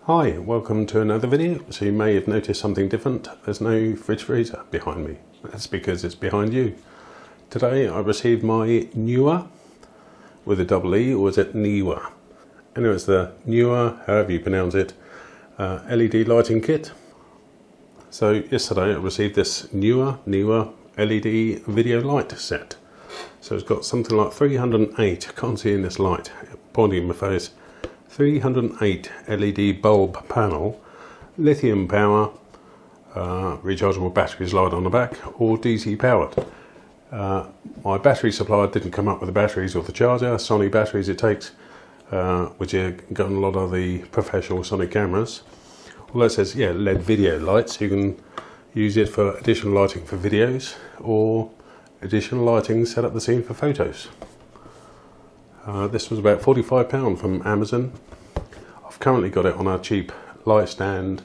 Hi, welcome to another video. So you may have noticed something different. There's no fridge freezer behind me. That's because it's behind you. Today I received my Neewer with a double E, or is it Neewer? Anyway, it's the Neewer, however you pronounce it, LED lighting kit. So yesterday I received this Neewer LED video light set. So it's got something like 308, I can't see in this light, pointing in my face, 308 LED bulb panel, lithium power, rechargeable batteries light on the back, or DC powered. My battery supplier didn't come up with the batteries or the charger. Sony batteries it takes, which are got on a lot of the professional Sony cameras. Well, it says, yeah, LED video lights. You can use it for additional lighting for videos, or additional lighting set up the scene for photos. This was about £45 from Amazon. I've currently got it on a cheap light stand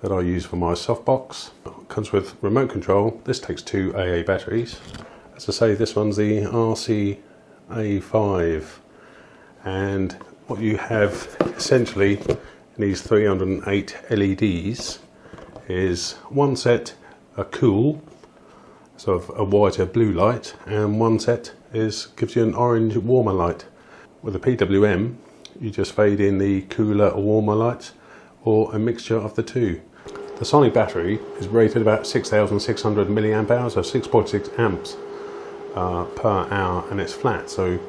that I use for my softbox. It comes with remote control. This takes 2 AA batteries. As I say, this one's the RCA5, and what you have essentially in these 308 LEDs is one set a cool, sort of a whiter blue light, and one set gives you an orange warmer light. With a PWM, you just fade in the cooler or warmer lights, or a mixture of the two. The Sony battery is rated about 6,600 milliamp hours, or 6.6 amps per hour, and it's flat. So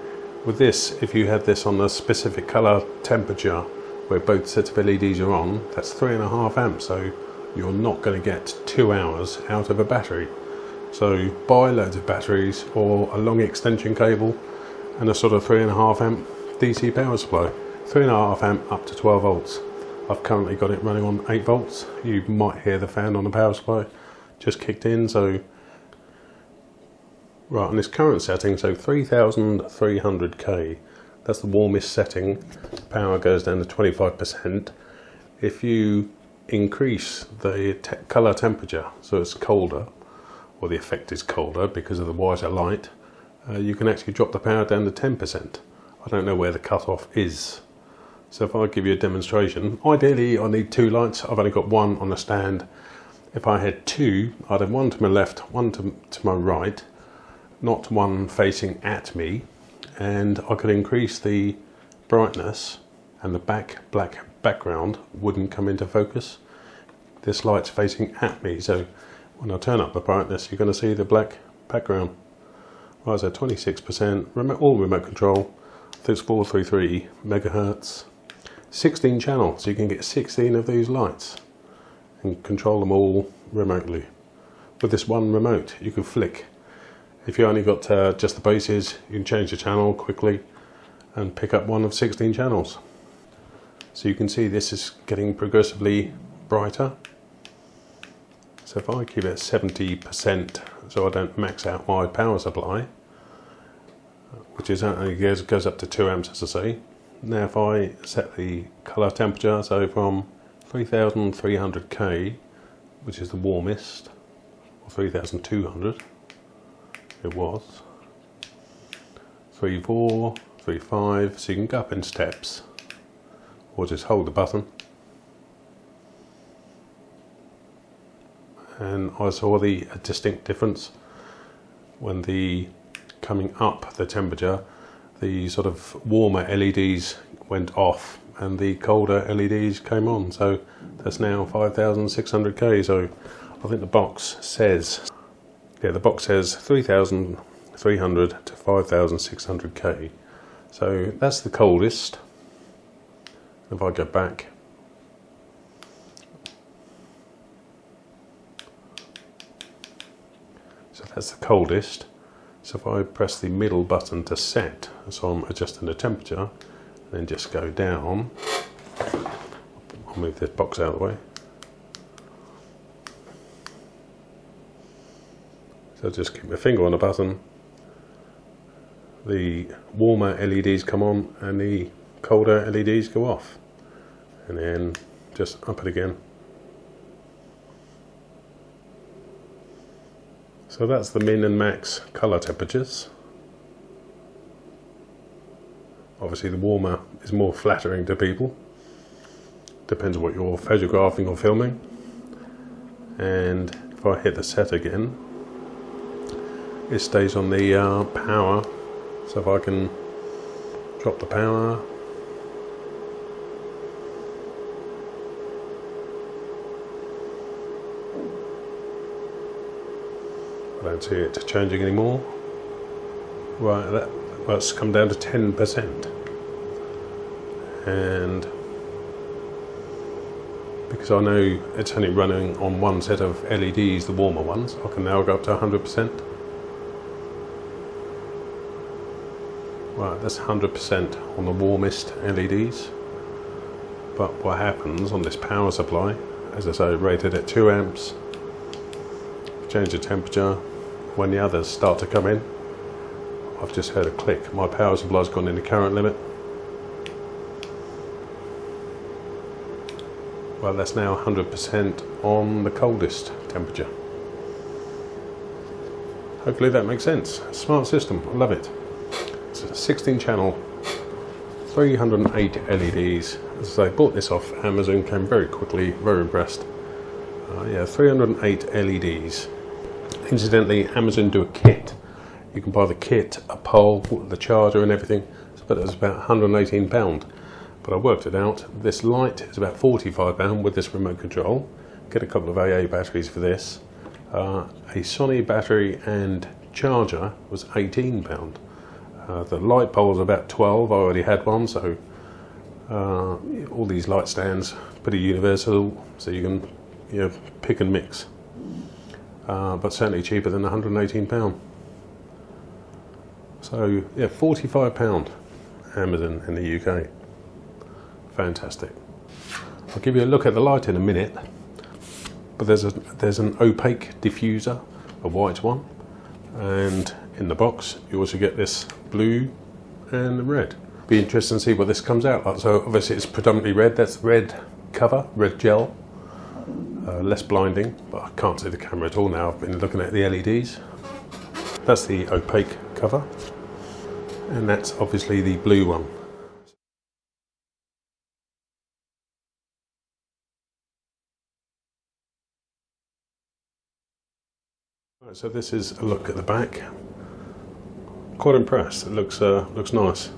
with this, if you had this on a specific color temperature where both sets of LEDs are on, that's 3.5 amps. So you're not going to get 2 hours out of a battery. So buy loads of batteries or a long extension cable and a sort of 3.5 amp DC power supply. 3.5 amp up to 12 volts. I've currently got it running on 8 volts. You might hear the fan on the power supply just kicked in. So right, on this current setting, so 3300K, that's the warmest setting. Power goes down to 25%. If you increase the color temperature, so it's colder, or the effect is colder because of the whiter light, you can actually drop the power down to 10%. I don't know where the cutoff is. So if I give you a demonstration, ideally I need 2 lights. I've only got one on the stand. If I had 2, I'd have one to my left, one to my right, not one facing at me, and I could increase the brightness, and the black background wouldn't come into focus. This light's facing at me, so when I turn up the brightness, you're going to see the black background. Right, so 26%, all remote control. I think it's 433 megahertz, 16 channels, so you can get 16 of these lights and control them all remotely. With this one remote, you can flick. If you only got just the bases, you can change the channel quickly and pick up one of 16 channels. So you can see this is getting progressively brighter. So if I keep it 70%, so I don't max out my power supply, which is only goes up to 2 amps, as I say. Now if I set the color temperature, so from 3300K, which is the warmest, or 3200, it was 3.4, 3.5, so you can go up in steps, or just hold the button. And I saw a distinct difference when coming up the temperature, the sort of warmer LEDs went off and the colder LEDs came on. So that's now 5,600K. So I think the box says, yeah, the box says 3,300 to 5,600K. So that's the coldest. If I go back, so that's the coldest. So if I press the middle button to set, so I'm adjusting the temperature, and then just go down, I'll move this box out of the way. So just keep my finger on the button, the warmer LEDs come on and the colder LEDs go off, and then just up it again. So that's the min and max color temperatures. Obviously the warmer is more flattering to people. depends on what you're photographing or filming. And if I hit the set again, it stays on the power. So if I can drop the power, I don't see it changing anymore. Right, that's come down to 10%. And because I know it's only running on one set of LEDs, the warmer ones, I can now go up to 100%. Right, that's 100% on the warmest LEDs. But what happens on this power supply, as I say, rated at 2 amps, change the temperature, when the others start to come in, I've just heard a click, my power supply's gone into current limit. Well, that's now 100% on the coldest temperature. Hopefully that makes sense. Smart system, I love it. It's a 16 channel, 308 LEDs. As I bought this off Amazon, came very quickly, very impressed. Yeah, 308 LEDs. Incidentally, Amazon do a kit. You can buy the kit, a pole, the charger and everything, but it was about £118. But I worked it out. This light is about £45 with this remote control. Get a couple of AA batteries for this. A Sony battery and charger was £18. The light pole was about 12. I already had one, so all these light stands pretty universal, so you can pick and mix. But certainly cheaper than £118. So yeah, £45 Amazon in the UK. Fantastic. I'll give you a look at the light in a minute, but there's an opaque diffuser, a white one, and in the box you also get this blue and red. Be interesting to see what this comes out like. So obviously it's predominantly red. That's red cover, red gel. Less blinding, but I can't see the camera at all now. I've been looking at the LEDs. That's the opaque cover, and that's obviously the blue one. Right, so this is a look at the back. Quite impressed. It looks nice.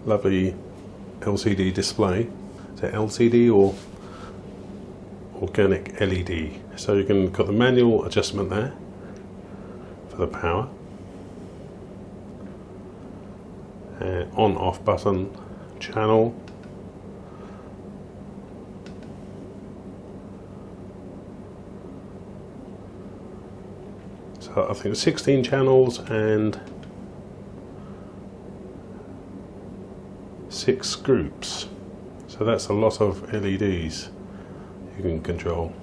Lovely LCD display. Is it LCD or organic LED? So you can got the manual adjustment there for the power, on off button, channel, so I think 16 channels and 6 groups, so that's a lot of LEDs you can control.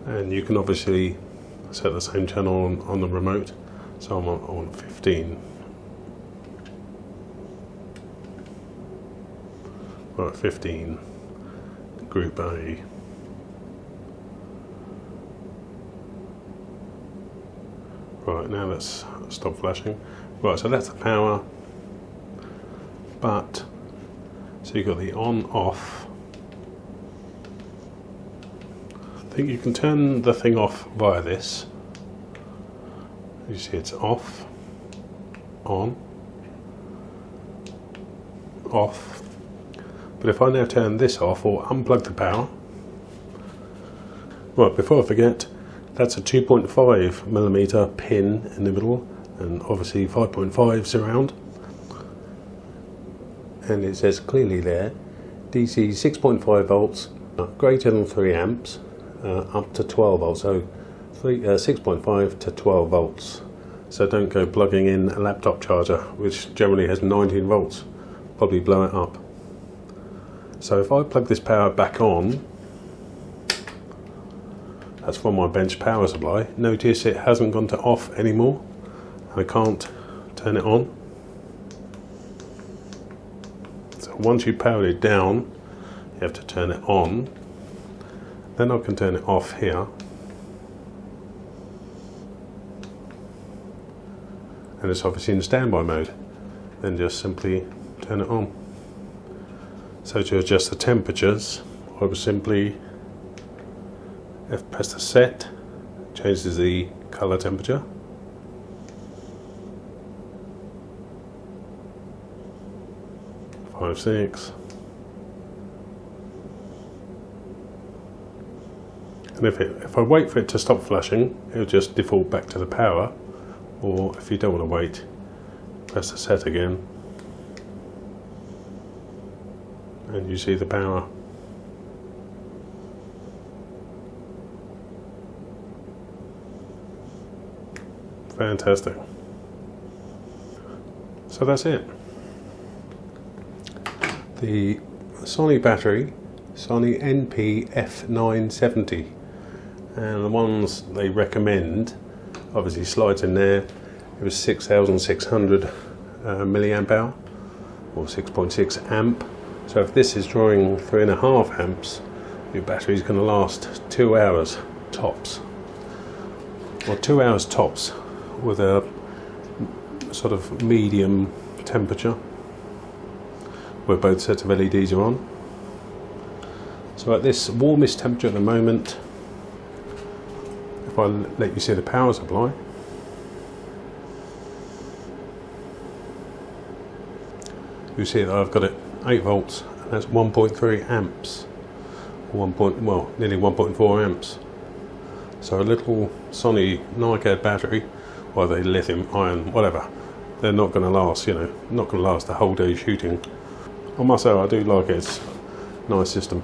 And you can obviously set the same channel on the remote, so I'm on 15. Right, 15, group A. Right, now let's stop flashing. Right, so that's the power, but so you've got the on off. I think you can turn the thing off via this. You see it's off, on, off. But if I now turn this off or unplug the power, right, before I forget, that's a 2.5mm pin in the middle, and obviously 5.5 surround. And it says clearly there, DC 6.5 volts, greater than 3 amps, up to 12 volts, so 6.5 to 12 volts. So don't go plugging in a laptop charger, which generally has 19 volts, probably blow it up. So if I plug this power back on, that's from my bench power supply, notice it hasn't gone to off anymore, and I can't turn it on. So once you powered it down, you have to turn it on. Then I can turn it off here. And it's obviously in standby mode. Then just simply turn it on. So to adjust the temperatures, I would simply press the set, changes the colour temperature. Five, 6. And if I wait for it to stop flashing, it'll just default back to the power. Or if you don't want to wait, press the set again, and you see the power. Fantastic. So that's it. The Sony Battery, Sony NP-F970, and the ones they recommend obviously slides in there. It was 6,600 milliamp hour, or 6.6 amp. So if this is drawing 3.5 amps, your battery is going to last 2 hours tops, or 2 hours tops, with a sort of medium temperature where both sets of LEDs are on. So at this warmest temperature at the moment, if I let you see the power supply, you see that I've got it 8 volts, and that's 1.3 amps, nearly 1.4 amps. So a little Sony NiCad battery, or the lithium ion, whatever, they're not going to last, not going to last the whole day shooting. I must say, I do like it. It's a nice system.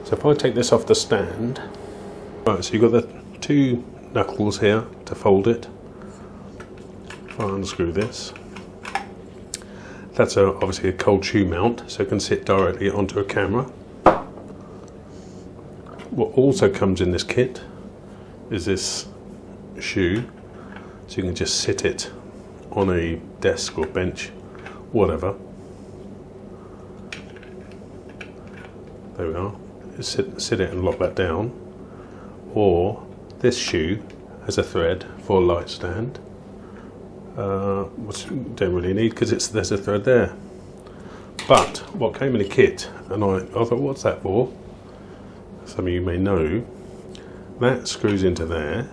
So if I take this off the stand, right, so you've got the 2 knuckles here to fold it. If I unscrew this, that's obviously a cold shoe mount, so it can sit directly onto a camera. What also comes in this kit is this shoe, so you can just sit it on a desk or bench, whatever. There we are. Sit it and lock that down. Or this shoe has a thread for a light stand, which you don't really need because there's a thread there. But what came in a kit, and I thought, what's that for? Some of you may know, that screws into there.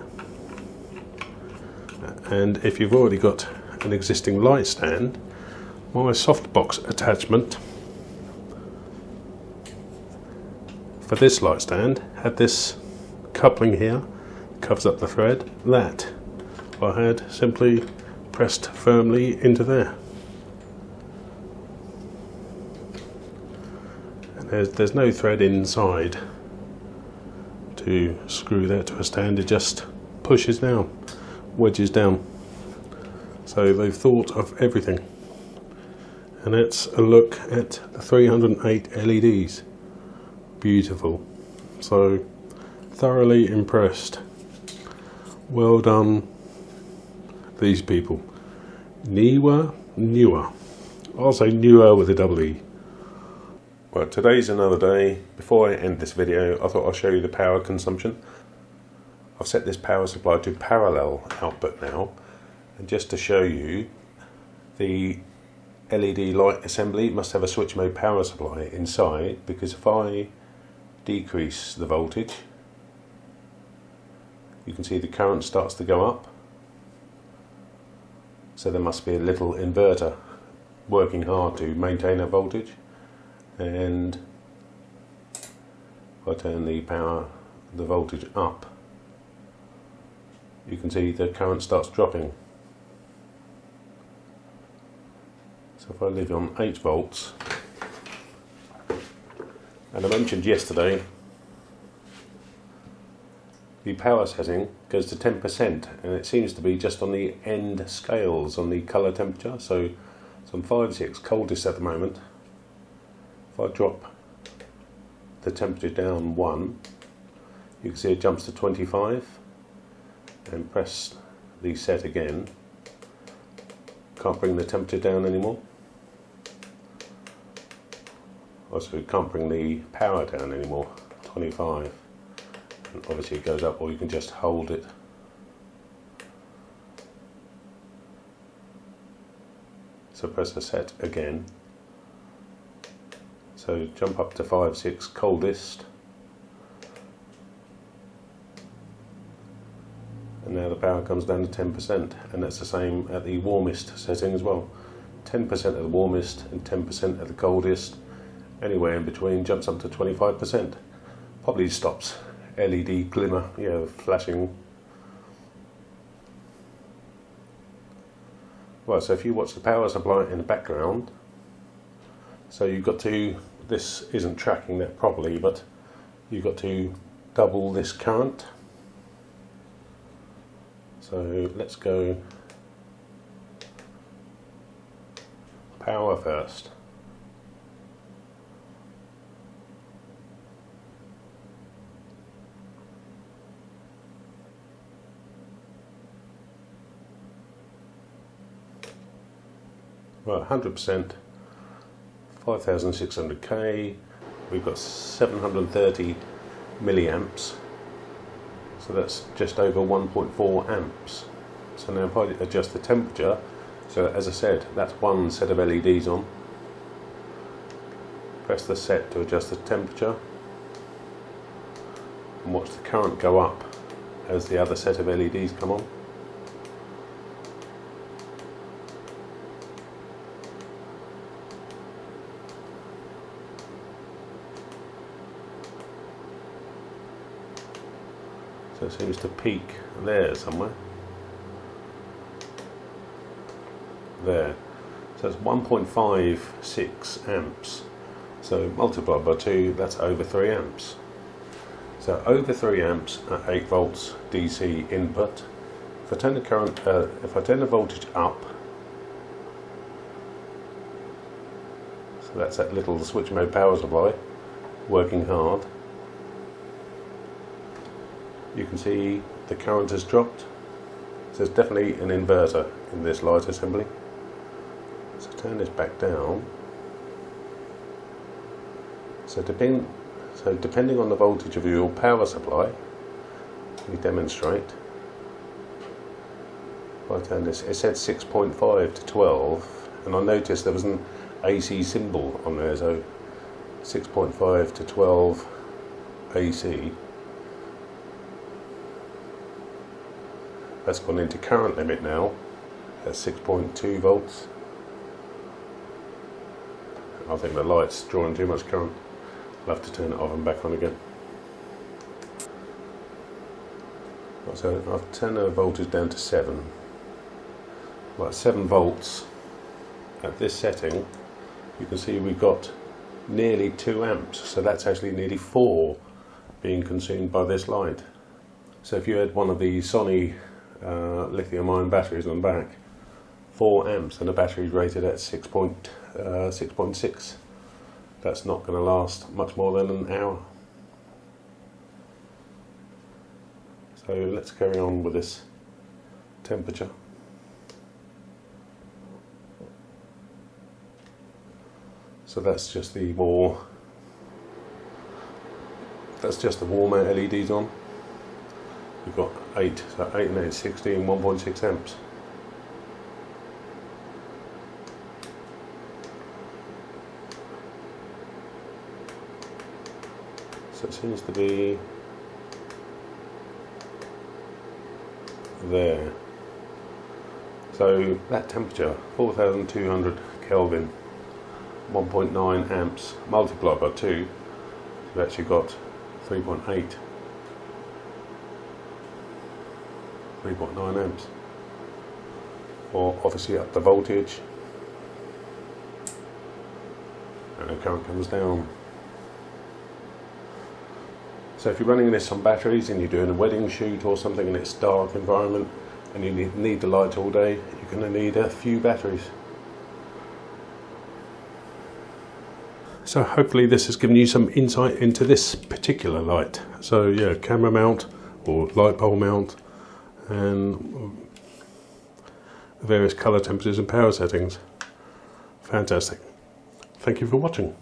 And if you've already got an existing light stand, my softbox attachment for this light stand had this coupling here, covers up the thread, that I had simply pressed firmly into there. And there's no thread inside to screw that to a stand, it just pushes down, wedges down. So they've thought of everything. And it's a look at the 308 LEDs. Beautiful. So thoroughly impressed. Well done, these people. Neewer. I'll say Neewer with a double E. Well, today's another day. Before I end this video, I thought I'll show you the power consumption. I've set this power supply to parallel output now, and just to show you, the LED light assembly must have a switch mode power supply inside, because if I decrease the voltage, you can see the current starts to go up. So there must be a little inverter working hard to maintain that voltage. And if I turn the voltage up, you can see the current starts dropping. So if I leave it on 8 volts, and I mentioned yesterday, the power setting goes to 10%, and it seems to be just on the end scales on the colour temperature. So it's on 5, 6, coldest at the moment. If I drop the temperature down 1, you can see it jumps to 25, and press the set again. Can't bring the temperature down anymore. Also can't bring the power down anymore, 25. And obviously it goes up, or you can just hold it. So press the set again. So jump up to 5, 6, coldest. And now the power comes down to 10%, and that's the same at the warmest setting as well. 10% at the warmest and 10% at the coldest. Anywhere in between jumps up to 25%. Probably stops LED glimmer, flashing. Right, so if you watch the power supply in the background, so you've got to, this isn't tracking that properly, but you've got to double this current. So let's go power first. Right, 100%, 5600K, we've got 730 milliamps, so that's just over 1.4 amps. So now if I adjust the temperature, so as I said, that's one set of LEDs on. Press the set to adjust the temperature, and watch the current go up as the other set of LEDs come on. So it seems to peak there somewhere. There. So it's 1.56 amps. So multiplied by 2, that's over 3 amps. So over 3 amps at 8 volts DC input. If I turn the current, if I turn the voltage up, so that's that little switch mode power supply working hard. You can see the current has dropped. So there's definitely an inverter in this light assembly. So turn this back down. So depending on the voltage of your power supply, we demonstrate. If I turn this, it said 6.5 to 12, and I noticed there was an AC symbol on there, so 6.5 to 12 AC. That's gone into current limit now at 6.2 volts. I think the light's drawing too much current. I'll have to turn it off and back on again. So I've turned the voltage down to 7. Like 7 volts at this setting, you can see we've got nearly 2 amps. So that's actually nearly 4 being consumed by this light. So if you had one of the Sony lithium-ion batteries on the back, 4 amps, and the battery's rated at 6.6. That's not going to last much more than an hour. So let's carry on with this temperature. So that's just the warmer LEDs on. We've got 8, so 8 and 8, 16, 1.6 amps. So it seems to be there. So that temperature, 4,200 Kelvin, 1.9 amps, multiplied by 2, we've actually got 3.8. 3.9 amps. Or obviously up the voltage, and the current comes down. So if you're running this on batteries and you're doing a wedding shoot or something and it's dark environment and you need the light all day, you're going to need a few batteries. So hopefully this has given you some insight into this particular light. So yeah, camera mount or light pole mount, and various colour temperatures and power settings. Fantastic. Thank you for watching.